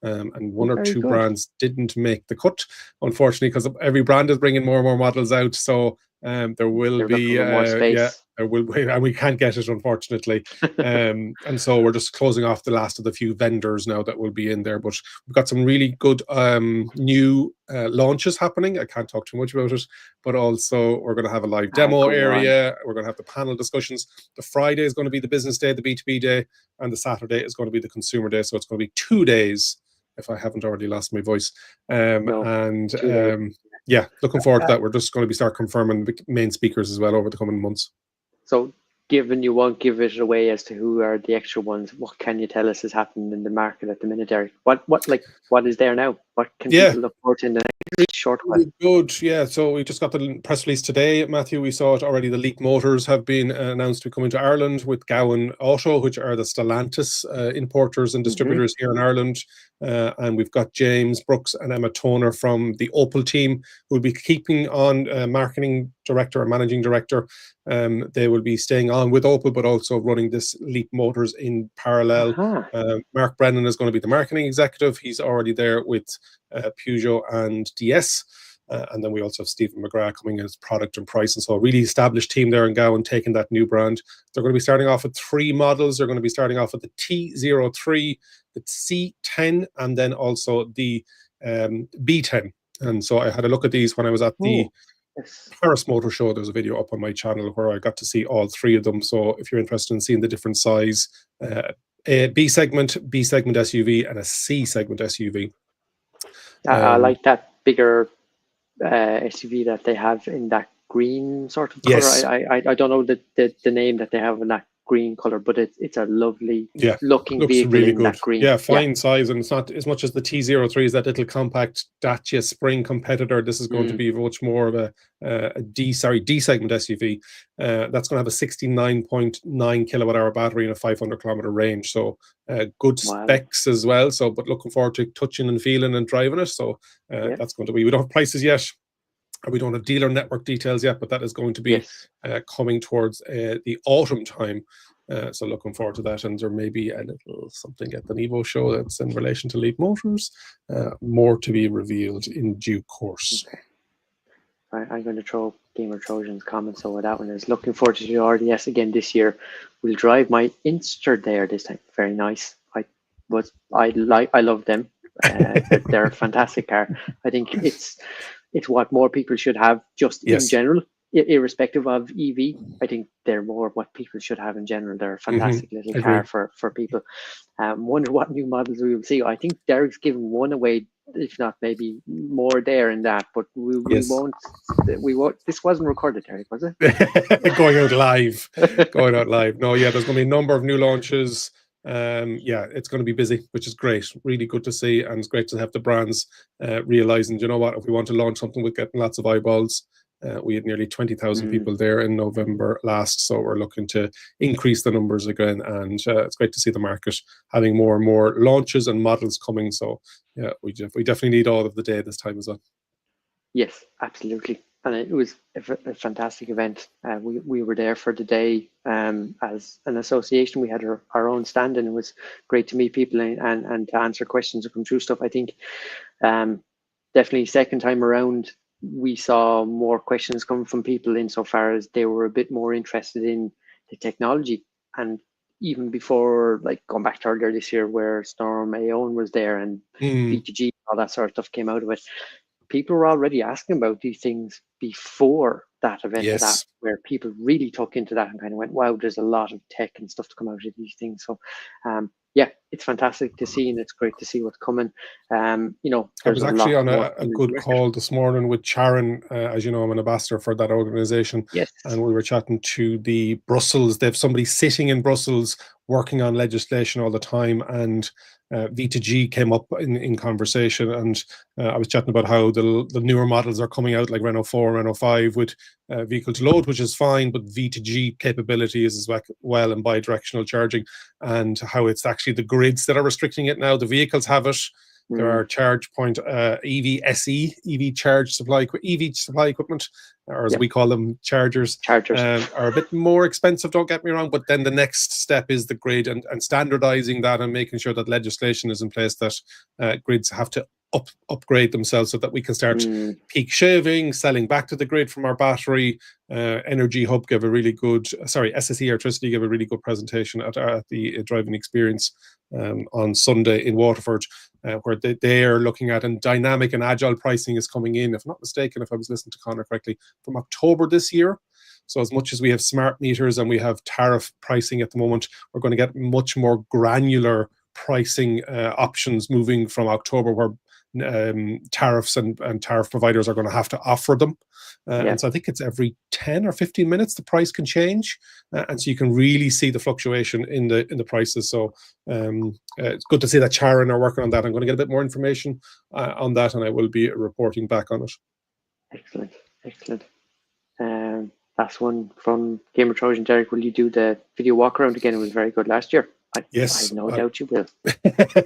And one or two brands didn't make the cut, unfortunately, because every brand is bringing more and more models out. So there will be more space. there will be, and we can't get it, unfortunately. And so we're just closing off the last of the few vendors now that will be in there. But we've got some really good new launches happening. I can't talk too much about it, but also we're going to have a live demo area. We're going to have the panel discussions. The Friday is going to be the business day, the B2B day, and the Saturday is going to be the consumer day. So it's going to be 2 days, if I haven't already lost my voice. Yeah, looking forward to that. We're just going to start confirming the main speakers as well over the coming months. So given you won't give it away as to who are the extra ones, what can you tell us has happened in the market at the minute, Derek? What is there now? What can people look forward to in the next short while? Good, yeah. So we just got the press release today, Matthew. We saw it already. The Leap Motors have been announced to come into Ireland with Gowan Auto, which are the Stellantis importers and distributors here in Ireland. And we've got James Brooks and Emma Toner from the Opel team, who will be keeping on marketing director and managing director. They will be staying on with Opel, but also running this Leap Motors in parallel. Mark Brennan is going to be the marketing executive. He's already there with Peugeot and DS. And then we also have Stephen McGrath coming in as product and price. And so a really established team there in Gowan taking that new brand. They're going to be starting off with 3 models. They're going to be starting off with the T03, the C10, and then also the B10. And so I had a look at these when I was at the Paris Motor Show. There's a video up on my channel where I got to see all 3 of them. So if you're interested in seeing the different size, a B segment SUV, and a C segment SUV. I like that bigger SUV that they have in that green sort of color. I don't know the name that they have in that green color, but it's a lovely looking vehicle really in that green. Yeah, fine size, and it's not as much as the T03 is that little compact Dacia Spring competitor. This is going to be much more of a D segment SUV. That's going to have a 69.9 kilowatt hour battery and a 500 kilometer range. So good specs as well. So, but looking forward to touching and feeling and driving it. So that's going to be. We don't have prices yet. We don't have dealer network details yet, but that is going to be coming towards the autumn time. So looking forward to that. And there may be a little something at the Nevo show that's in relation to Leap Motors. More to be revealed in due course. Okay. I'm going to throw Gamer Trojans comments over that one. Is looking forward to the RDS again this year. We'll drive my Inster there this time. Very nice. I love them. They're a fantastic car. I think it's what more people should have just in general, irrespective of EV. I think they're more what people should have in general. They're a fantastic little car for people. Wonder what new models we will see. I think Derek's given one away if not maybe more there in that. But we Yes. won't. This wasn't recorded, Eric, was it? Going out live. Going out live. No, yeah, there's going to be a number of new launches. Yeah, it's going to be busy, which is great. Really good to see, and it's great to have the brands realizing, you know what, if we want to launch something with getting lots of eyeballs, we had nearly 20,000 people there in November last, so we're looking to increase the numbers again, and it's great to see the market having more and more launches and models coming. So yeah, we definitely need all of the day this time as well. Yes, absolutely. And it was a fantastic event. We were there for the day as an association. We had our own stand, and it was great to meet people and to answer questions or come through stuff. I think definitely second time around, we saw more questions coming from people insofar as they were a bit more interested in the technology. And even before, like going back to earlier this year where Storm Aeon was there and V2G, all that sort of stuff came out of it, people were already asking about these things before that event had happened, where people really took into that and kind of went, wow, there's a lot of tech and stuff to come out of these things. So yeah, it's fantastic to see, and it's great to see what's coming. You know, I was actually on a good call this morning with Sharon. As you know, I'm an ambassador for that organization. Yes. And we were chatting to the Brussels. They have somebody sitting in Brussels working on legislation all the time. And V2G came up in conversation. And I was chatting about how the newer models are coming out, like Renault 4, Renault 5, with vehicle to load, which is fine, but V2G capability is as well, and bi-directional charging, and how it's actually the grids that are restricting it now. The vehicles have it. There are charge point EV SE, EV supply equipment, or as we call them, chargers. Are a bit more expensive, don't get me wrong, but then the next step is the grid and standardizing that and making sure that legislation is in place that grids have to upgrade themselves so that we can start peak shaving, selling back to the grid from our battery. Energy Hub gave a really good, SSE Electricity gave a really good presentation at the driving experience on Sunday in Waterford, where they are looking at, and dynamic and agile pricing is coming in, if not mistaken, if I was listening to Connor correctly, from October this year. So as much as we have smart meters and we have tariff pricing at the moment, we're going to get much more granular pricing options moving from October, where tariffs and tariff providers are going to have to offer them. And so I think it's every 10 or 15 minutes the price can change. And so you can really see the fluctuation in the prices. So it's good to see that Sharon are working on that. I'm going to get a bit more information on that, and I will be reporting back on it. Excellent. Last one from Gamer Trojan. Derek, will you do the video walk around again? It was very good last year. Yes, I have no doubt you will.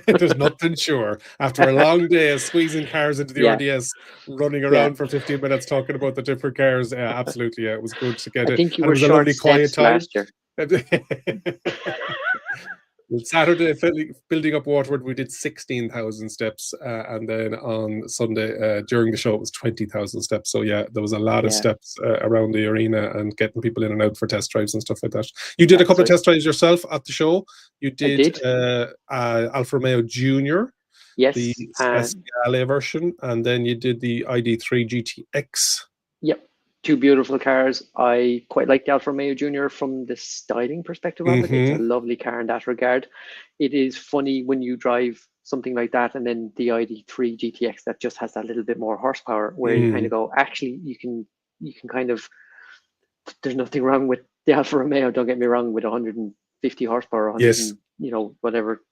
There's nothing sure. After a long day of squeezing cars into the RDS, running around for 15 minutes talking about the different cars, absolutely, it was good to get it. I think you and were it was a lovely quiet time last year. Saturday, building up Waterford, we did 16,000 steps, and then on Sunday during the show it was 20,000 steps. So yeah, there was a lot of steps around the arena and getting people in and out for test drives and stuff like that. You did a couple of test drives yourself at the show. You did. Alfa Romeo Junior, the Scala version, and then you did the ID3 GTX. Yep. Two beautiful cars. I quite like the Alfa Romeo Junior from the styling perspective of it. It's a lovely car in that regard. It is funny when you drive something like that, and then the ID3 GTX that just has that little bit more horsepower, where you kind of go, actually, you can kind of, there's nothing wrong with the Alfa Romeo. Don't get me wrong, with 150 horsepower, 100, whatever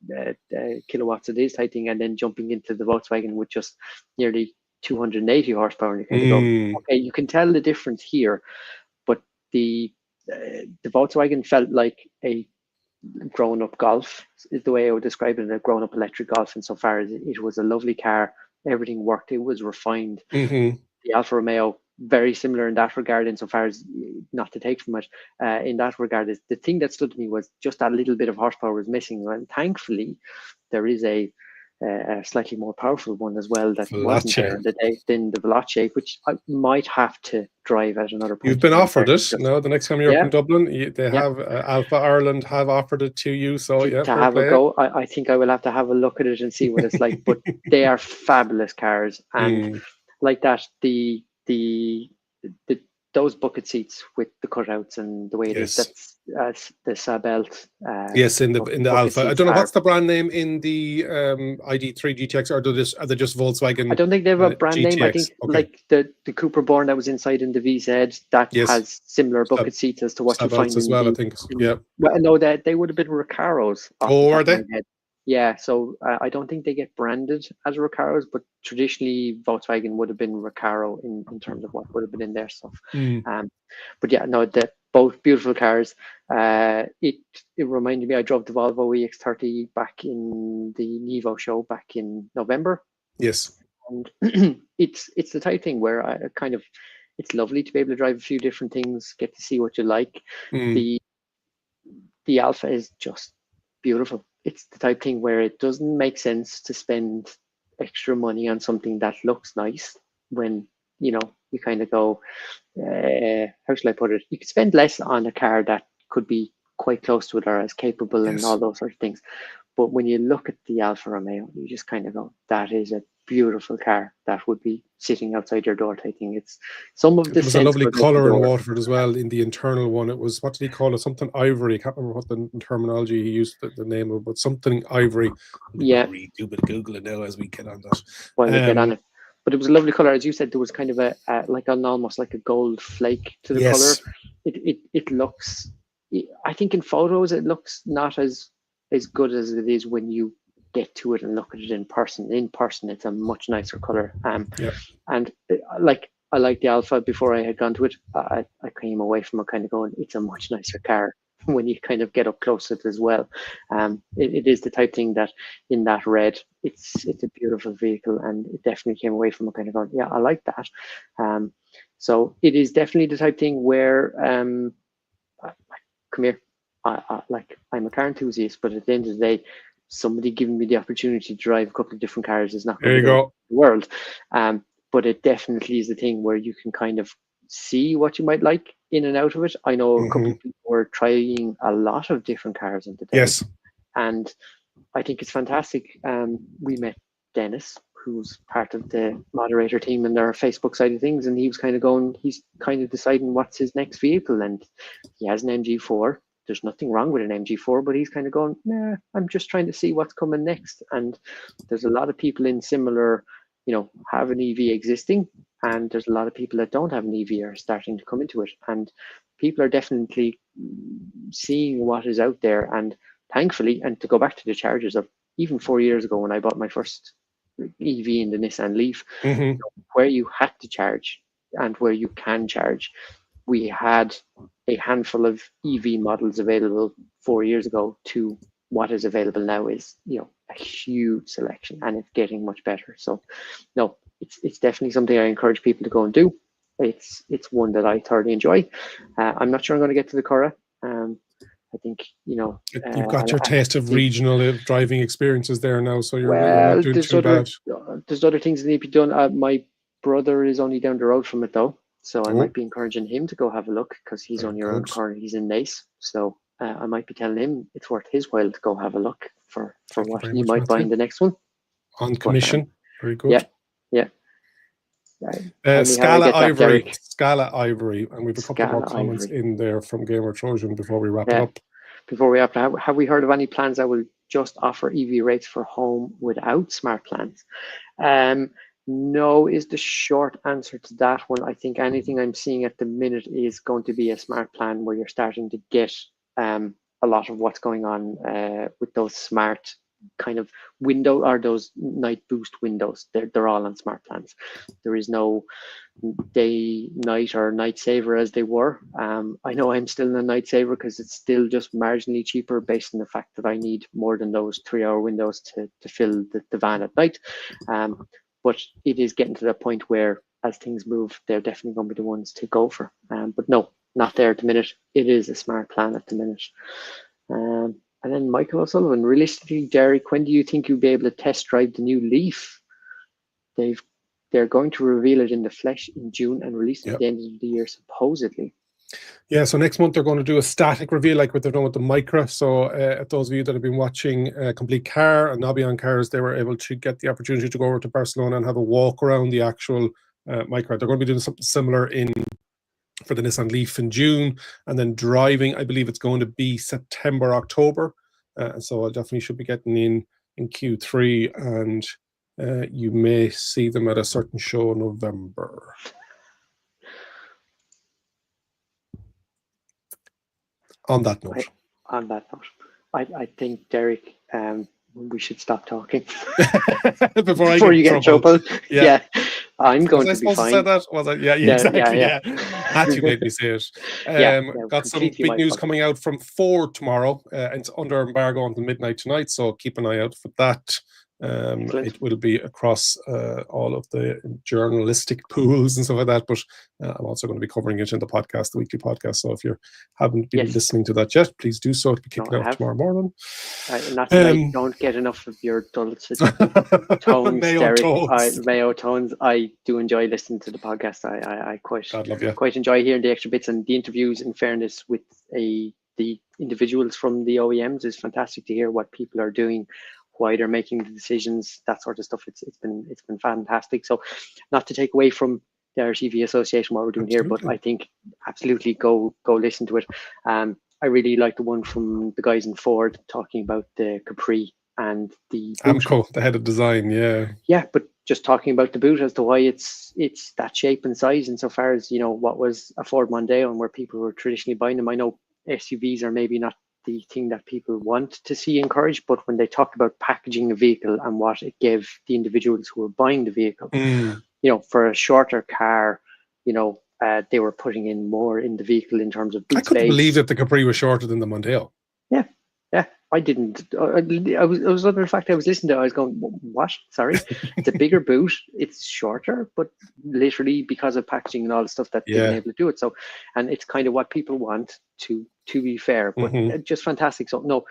kilowatts it is type thing, and then jumping into the Volkswagen with just nearly 280 horsepower, and you kind of go, okay, you can tell the difference here, but the Volkswagen felt like a grown-up Golf is the way I would describe it, a grown-up electric Golf, insofar as it was a lovely car, everything worked, it was refined. The Alfa Romeo, very similar in that regard, insofar as, not to take from it, in that regard, is the thing that stood to me was just that little bit of horsepower was missing, and thankfully there is a slightly more powerful one as well that wasn't there than the Veloce, which I might have to drive at another point. You've been offered it. No, the next time you're up in Dublin, they have Alpha Ireland have offered it to you. So to have a go. I think I will have to have a look at it and see what it's like. But they are fabulous cars, and like that, the those bucket seats with the cutouts and the way it is, Yes. that's the Sabelt. Yes, in the bucket Alpha. I seats don't know are. what's the brand name in the ID3 GTX, or are they just Volkswagen? I don't think they have a brand name. I think GTX? Okay. like the Cooper Born that was inside in the VZ, that Yes. has similar bucket seats as to what you find Sabelts as in well, the. I think. Yeah. Well, no, that they would have been Recaros. Oh, are they? Yeah, so I don't think they get branded as Recaros, but traditionally Volkswagen would have been Recaro in terms of what would have been in their stuff. But yeah, no, both beautiful cars. It reminded me, I drove the Volvo EX30 back in the Nevo show back in November. Yes. And it's the type thing where I kind of, it's lovely to be able to drive a few different things, get to see what you like. The Alpha is just beautiful. It's the type thing where it doesn't make sense to spend extra money on something that looks nice when, you kind of go, how shall I put it? You could spend less on a car that could be quite close to it or as capable and all those sort of things. But when you look at the Alfa Romeo, you just kind of go, that is a beautiful car that would be sitting outside your door type thing. It's some of the It was a sense lovely colour in Waterford as well in the internal one. It was, what did he call it? Something ivory. I can't remember what the terminology he used, the name of, but something ivory. Yeah. Do a bit of Google it now as we get on that. While we get on it. But it was a lovely colour. As you said, there was kind of almost like a gold flake to the colour. It looks, I think in photos, it looks not as good as it is when you get to it and look at it in person. In person, it's a much nicer color. And like, I like the Alpha. Before I had gone to it, I came away from it kind of going, it's a much nicer car when you kind of get up close to it as well. It is the type thing that in that red, it's a beautiful vehicle, and it definitely came away from it kind of going, yeah, I like that. So it is definitely the type thing where, come here, I'm a car enthusiast, but at the end of the day, somebody giving me the opportunity to drive a couple of different cars is not going to go the world. But it definitely is the thing where you can kind of see what you might like in and out of it. I know a couple of people were trying a lot of different cars in the day. Yes. And I think it's fantastic. We met Dennis, who's part of the moderator team in their Facebook side of things, and he was kind of going, he's kind of deciding what's his next vehicle, and he has an MG4. There's nothing wrong with an MG4, but he's kind of going, nah, I'm just trying to see what's coming next. And there's a lot of people in similar, have an EV existing, and there's a lot of people that don't have an EV are starting to come into it. And people are definitely seeing what is out there. And thankfully, and to go back to the chargers of even 4 years ago when I bought my first EV in the Nissan Leaf, where you had to charge and where you can charge, we had a handful of EV models available 4 years ago to what is available now is, a huge selection, and it's getting much better. So no, it's definitely something I encourage people to go and do. It's one that I thoroughly enjoy. I'm not sure I'm going to get to the Cora. I think, you've got your taste of regional driving experiences there now, so you're not doing too bad. There's other things that need to be done. My brother is only down the road from it though, so I might be encouraging him to go have a look, because he's only around the corner. He's in Nace, so I might be telling him it's worth his while to go have a look for what he might buy in the next one. On commission, very good. Yeah. Scala Ivory, and we've a couple more comments in there from Gamer Trojan before we wrap it up. Before we wrap it up, have we heard of any plans that will just offer EV rates for home without smart plans? No is the short answer to that one. I think anything I'm seeing at the minute is going to be a smart plan where you're starting to get a lot of what's going on with those smart kind of window, or those night boost windows. They're all on smart plans. There is no day, night, or night saver as they were. I know I'm still in a night saver because it's still just marginally cheaper based on the fact that I need more than those 3-hour windows to fill the van at night. But it is getting to that point where, as things move, they're definitely going to be the ones to go for. But no, not there at the minute. It is a smart plan at the minute. And then Michael O'Sullivan, realistically, Derek, when do you think you'll be able to test drive the new Leaf? They're going to reveal it in the flesh in June and release it at the end of the year, supposedly. Yeah, so next month they're going to do a static reveal like what they've done with the Micra. So at those of you that have been watching Complete Car and Nobby on Cars, they were able to get the opportunity to go over to Barcelona and have a walk around the actual Micra. They're going to be doing something similar in for the Nissan Leaf in June, and then driving, I believe it's going to be September, October. So I definitely should be getting in Q3, and you may see them at a certain show in November. On that note. I think, Derek, we should stop talking before you get in trouble. Yeah. I'm going to be fine. Say that? Was I? Yeah, exactly. Yeah. Matthew made me say it. Got some big news coming out from Ford tomorrow. It's under embargo until midnight tonight, so keep an eye out for that. It will be across all of the journalistic pools and stuff like that, but I'm also going to be covering it in the podcast, the weekly podcast. So if you haven't been listening to that yet, please do so. It'll be kicking off tomorrow morning. Not that I don't get enough of your dulcet tones, Derek. Mayo tones. I do enjoy listening to the podcast. I quite enjoy hearing the extra bits and the interviews. In fairness, with the individuals from the OEMs, is fantastic to hear what people are doing, why they're making the decisions, that sort of stuff. It's been fantastic. So, not to take away from the Irish EV Association what we're doing here, but I think absolutely go listen to it. I really like the one from the guys in Ford talking about the Capri and the Amco, the head of design. Yeah, but just talking about the boot as to why it's that shape and size, insofar as, you know, what was a Ford Mondeo and where people were traditionally buying them. I know SUVs are maybe not the thing that people want to see encouraged, but when they talk about packaging a vehicle and what it gave the individuals who were buying the vehicle, you know, for a shorter car, you know, they were putting in more in the vehicle in terms of boot space. I couldn't believe that the Capri was shorter than the Mondeo. Yeah. I didn't. I was under the fact I was listening to it, I was going, what? Sorry, it's a bigger boot. It's shorter, but literally because of packaging and all the stuff that they've been able to do it. So, and it's kind of what people want, to be fair, but just fantastic. So no,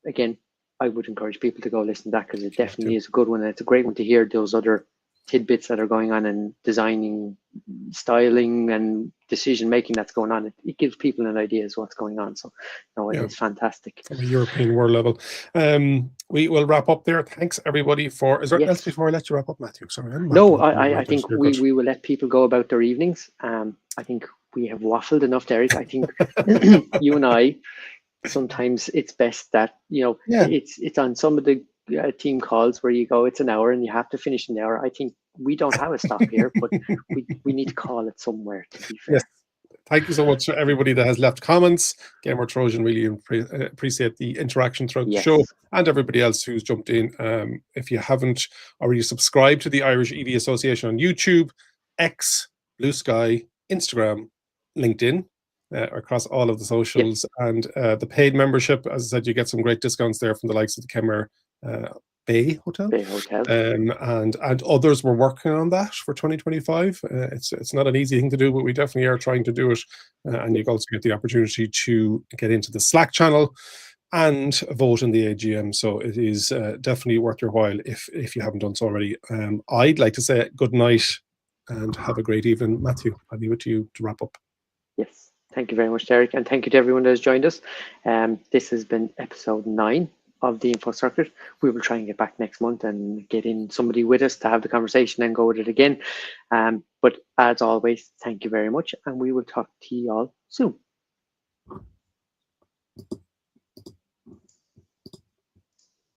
again, I would encourage people to go listen to that, because it definitely is a good one. And it's a great one to hear those other tidbits that are going on in designing, styling, and decision making that's going on. It gives people an idea as what's going on. So no, it's fantastic from a European world level. We will wrap up there. Thanks everybody for. Is there else before I let you wrap up, Matthew? Sorry, I think we will let people go about their evenings. I think we have waffled enough, Derek. I think you and I, sometimes it's best that, you know, it's on some of the team calls where you go, it's an hour and you have to finish in an hour. I think we don't have a stop here, but we need to call it somewhere, to be fair. Yes. Thank you so much to everybody that has left comments. Gamer Trojan, really appreciate the interaction throughout the show, and everybody else who's jumped in. If you haven't already subscribed to the Irish EV Association on YouTube, X, Blue Sky, Instagram, LinkedIn, across all of the socials, and the paid membership, as I said, you get some great discounts there from the likes of the Kemmer Bay Hotel. And others were working on that for 2025. It's not an easy thing to do, but we definitely are trying to do it. And you also get the opportunity to get into the Slack channel and vote in the AGM. So it is definitely worth your while if you haven't done so already. I'd like to say good night and have a great evening. Matthew, I'll leave it to you to wrap up. Yes. Thank you very much, Derek. And thank you to everyone that has joined us. This has been episode 9 of the Info Circuit. We will try and get back next month and get in somebody with us to have the conversation and go with it again. But as always, thank you very much, and we will talk to you all soon.